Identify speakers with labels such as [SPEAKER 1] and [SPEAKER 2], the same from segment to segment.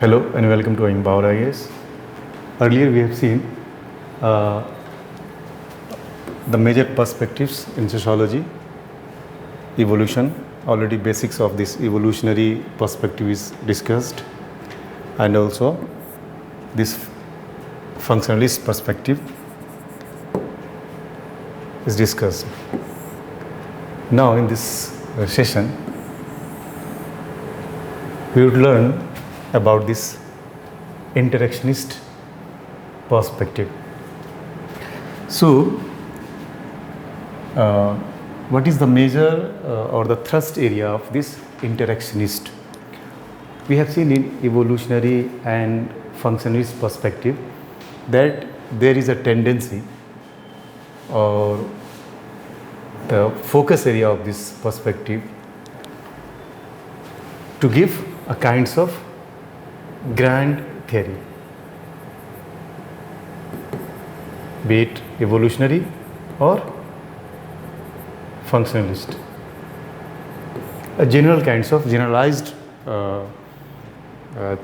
[SPEAKER 1] Hello and welcome to Empower IAS. Earlier we have seen uh, the major perspectives in sociology, evolution. Already basics of this evolutionary perspective is discussed, and also this functionalist perspective is discussed. Now in this session we would learn about this interactionist perspective. So, what is the major or the thrust area of this interactionist? We have seen in evolutionary and functionalist perspective that there is a tendency, or the focus area of this perspective, to give a kinds of grand theory, be it evolutionary or functionalist, a general kinds of generalized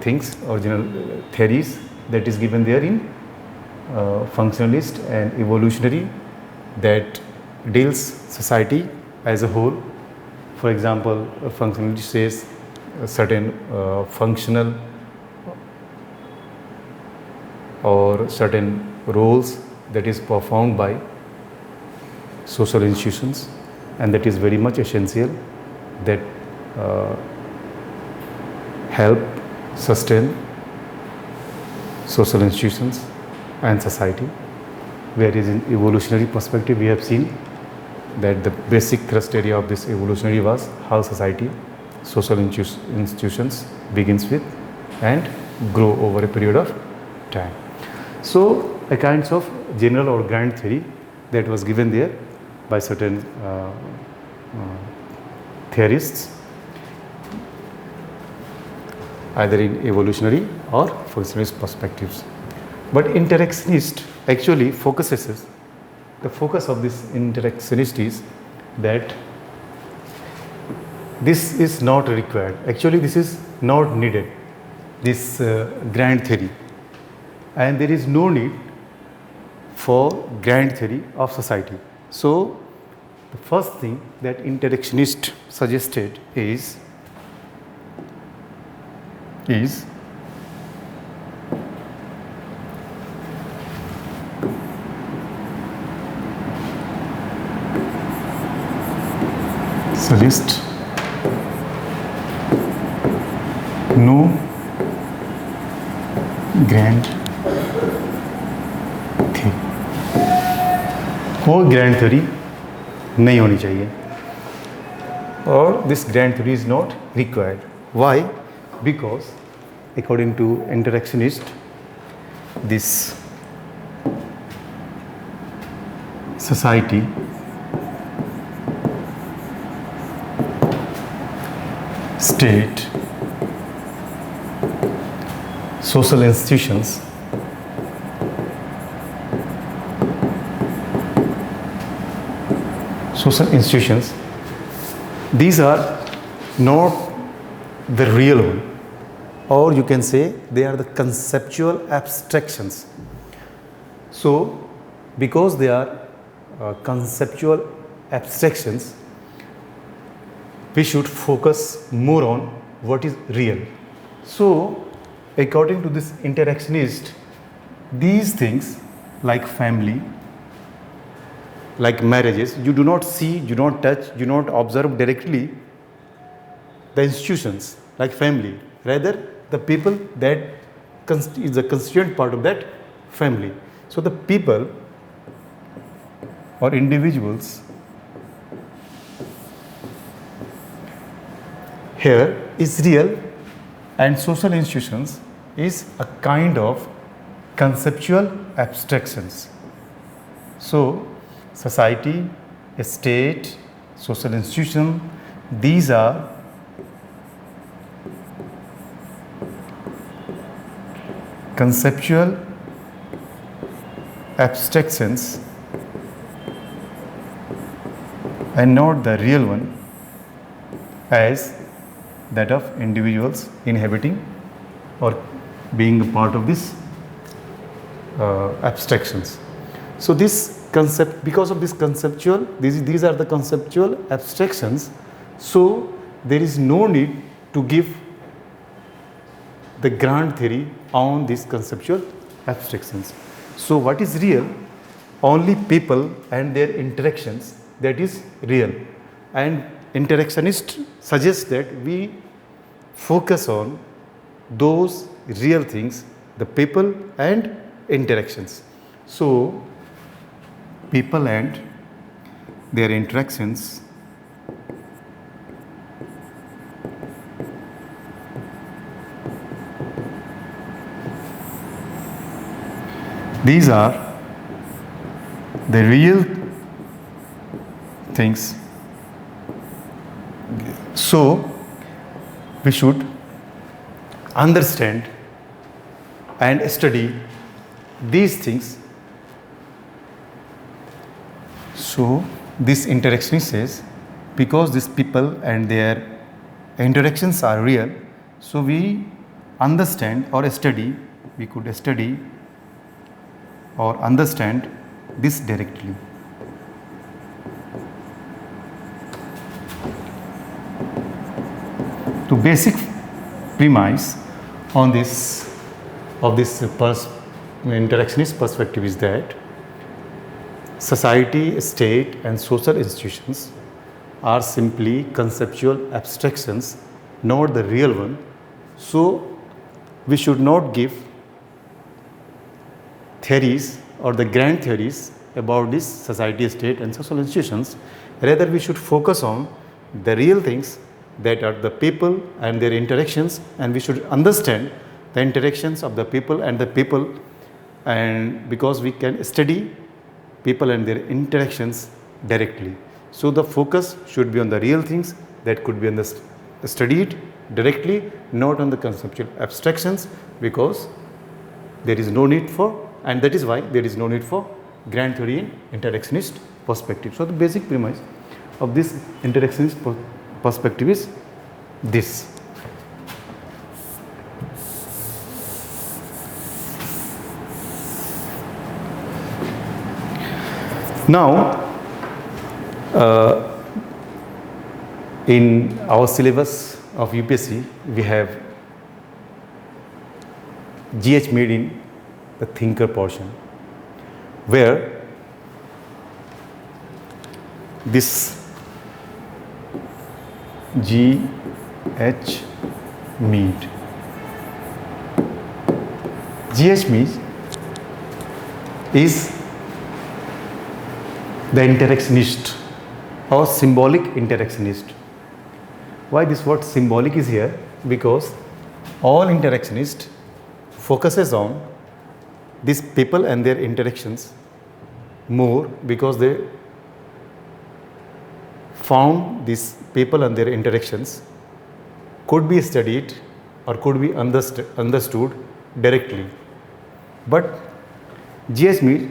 [SPEAKER 1] things or general theories that is given there in functionalist and evolutionary, that deals society as a whole. For example, a functionalist says a certain functional or certain roles that is performed by social institutions, and that is very much essential, that help sustain social institutions and society. Whereas in evolutionary perspective we have seen that the basic thrust area of this evolutionary was how society, social institutions begins with and grow over a period of time. So a kinds of general or grand theory that was given there by certain theorists, either in evolutionary or functionalist perspectives. But interactionist actually focuses, the focus of this interactionist is that this is not required. Actually, this is not needed, this grand theory, and there is no need for grand theory of society. So, the first thing that interactionist suggested is suggest no grand theory, कोई grand theory नहीं होनी चाहिए, और this grand theory is not required. Why? Because according to interactionist, this society state, social institutions, these are not the real one, or you can say they are the conceptual abstractions. So because they are conceptual abstractions, we should focus more on what is real. So according to this interactionist, these things like family, like marriages, you do not see, you do not touch, you do not observe directly the institutions like family, rather the people that is the constituent part of that family. So the people or individuals here is real, and social institutions is a kind of conceptual abstractions. So society, state, social institution, these are conceptual abstractions and not the real one, as that of individuals inhabiting or being a part of this abstractions. So this concept, because of this conceptual, these are the conceptual abstractions. So there is no need to give the grand theory on these conceptual abstractions. So what is real? Only people and their interactions, that is real. And interactionist suggests that we focus on those real things, the people and interactions. So people and their interactions these are the real things. So we should understand and study these things. So this interaction says, because these people and their interactions are real, so we understand or study, we could study or understand this directly. The basic premise on this of this interactionist perspective is that society, state and social institutions are simply conceptual abstractions, not the real one. So we should not give theories or the grand theories about this society, state and social institutions. Rather, we should focus on the real things, that are the people and their interactions, and we should understand the interactions of the people and the people, and because we can study people and their interactions directly. So the focus should be on the real things that could be studied directly, not on the conceptual abstractions, because there is no need for, and that is why there is no need for grand theory in interactionist perspective. So the basic premise of this interactionist perspective is this. Now, in our syllabus of UPSC, we have GH made in the thinker portion, where this GH Mead. GH Mead is the interactionist or symbolic interactionist. Why this word symbolic is here? Because all interactionist focuses on these people and their interactions more, because they found these people and their interactions could be studied or could be understood directly. But G.H. Mead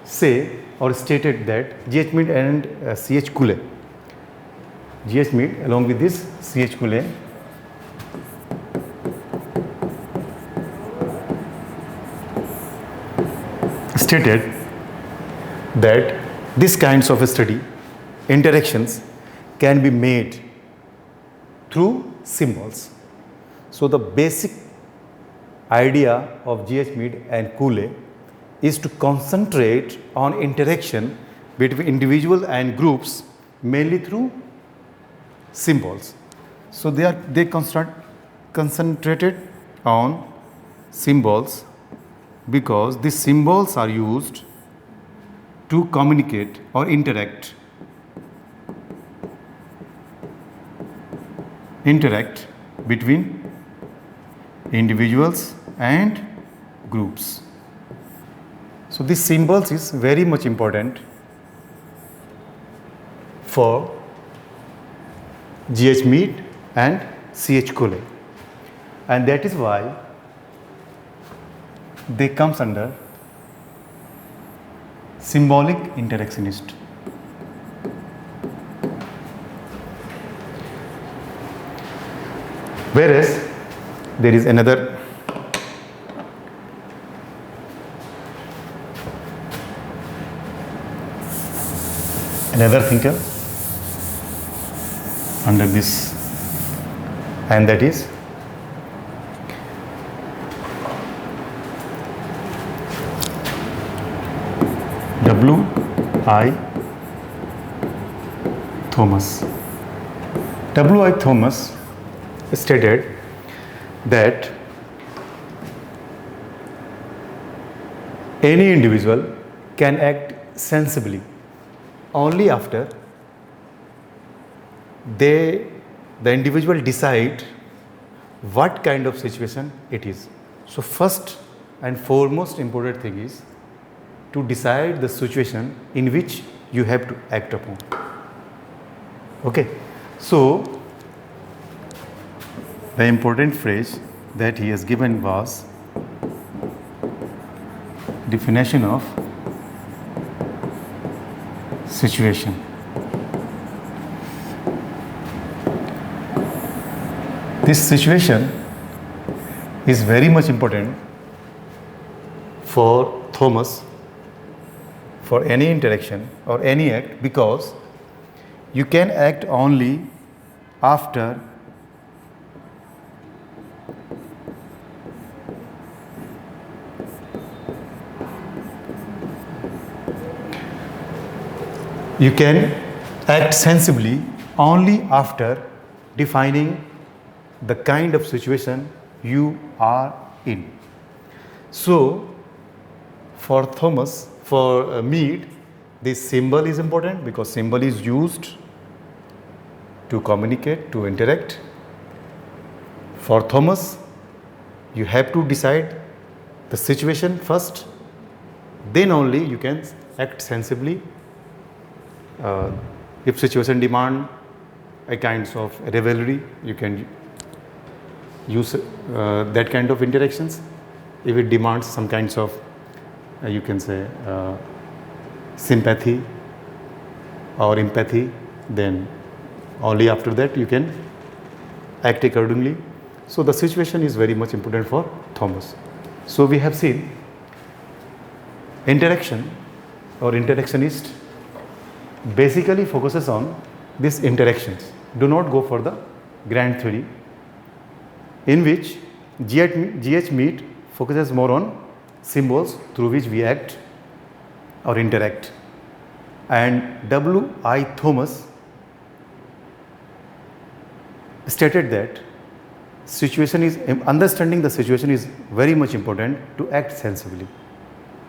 [SPEAKER 1] say or stated that G.H. Mead and C.H. Cooley, G.H. Mead along with this C.H. Cooley stated that these kinds of study, interactions, can be made through symbols. So the basic idea of G.H. Mead and Cooley is to concentrate on interaction between individuals and groups mainly through symbols. So they concentrated on symbols because these symbols are used to communicate or interact between individuals and groups. So this symbols is very much important for G.H. Mead and C.H. Cooley, and that is why they comes under symbolic interactionist. Whereas there is another another thinker under this, and that is W.I. Thomas. W.I. Thomas stated that any individual can act sensibly only after the individual decide what kind of situation it is. So first and foremost important thing is to decide the situation in which you have to act upon. Okay, so the important phrase that he has given was definition of situation. This situation is very much important for Thomas for any interaction or any act, because you can act only after you can act sensibly only after defining the kind of situation you are in. So for Thomas, for Mead, this symbol is important because symbol is used to communicate, to interact. For Thomas, you have to decide the situation first, then only you can act sensibly. If situation demand a kinds of rivalry, you can use that kind of interactions. If it demands some kinds of you can say sympathy or empathy, then only after that you can act accordingly. So the situation is very much important for Thomas. So we have seen interaction or interactionist basically focuses on these interactions. Do not go for the grand theory, in which G.H. Mead focuses more on symbols through which we act or interact, and W.I. Thomas stated that understanding the situation is very much important to act sensibly.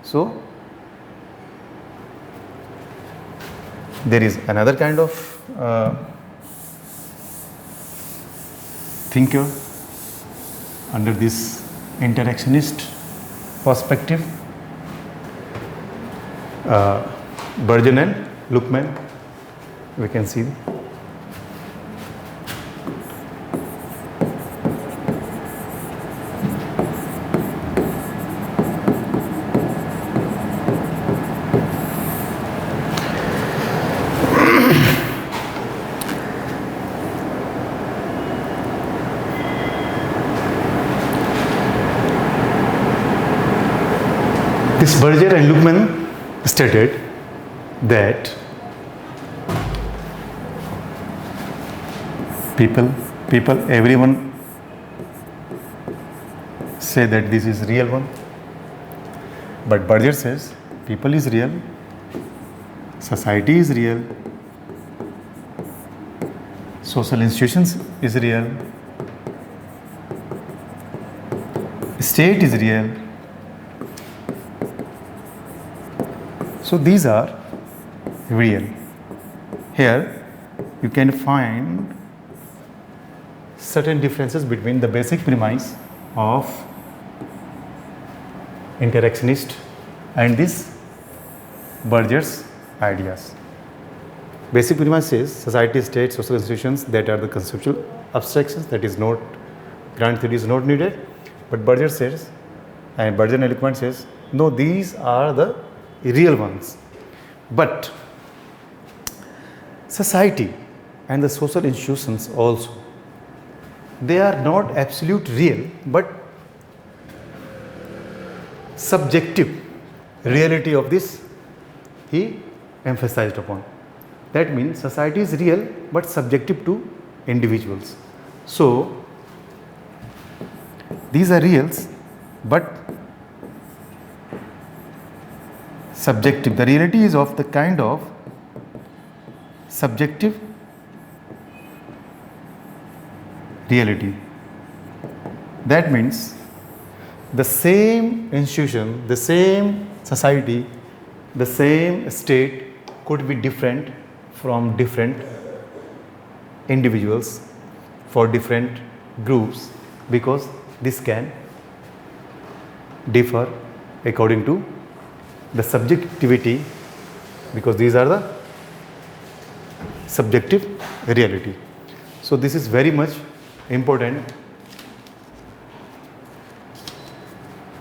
[SPEAKER 1] So there is another kind of thinker under this interactionist perspective, Burgeon and Luckman. We can see this. Berger and Luckman stated that everyone say that this is real one, but Berger says people is real, society is real, social institutions is real, state is real. So these are real. Here you can find certain differences between the basic premise of interactionist and this Berger's ideas. Basic premise is society, state, social institutions, that are the conceptual abstractions, that is not, grand theory is not needed. But Berger says, and Berger and Luckman says, no, these are the real ones. But society and the social institutions also, they are not absolute real, but subjective reality of this he emphasized upon. That means society is real but subjective to individuals. So these are reals but subjective. The reality is of the kind of subjective reality. That means the same institution, the same society, the same state could be different from different individuals, for different groups, because this can differ according to the subjectivity, because these are the subjective reality. So this is very much important.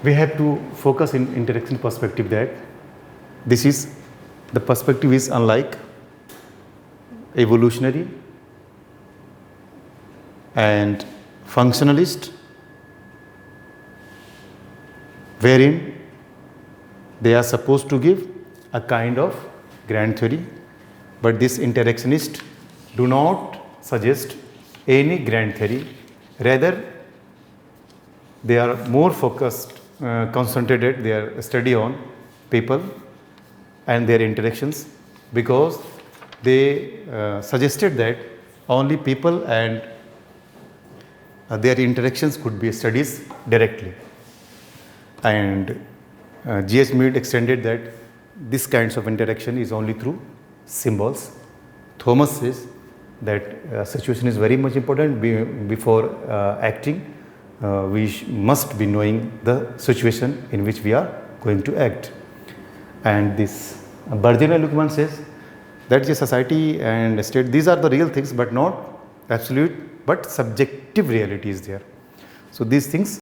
[SPEAKER 1] We have to focus in interaction perspective, that this is the perspective is unlike evolutionary and functionalist, wherein they are supposed to give a kind of grand theory, but this interactionist do not suggest any grand theory. Rather, they are more focused, concentrated their study on people and their interactions, because they suggested that only people and their interactions could be studied directly. And G.H. Mead extended that this kinds of interaction is only through symbols. Thomas says that situation is very much important. Before acting, we must be knowing the situation in which we are going to act. And this Bourdieu and Luhmann says that the society and state, these are the real things, but not absolute, but subjective reality is there. So these things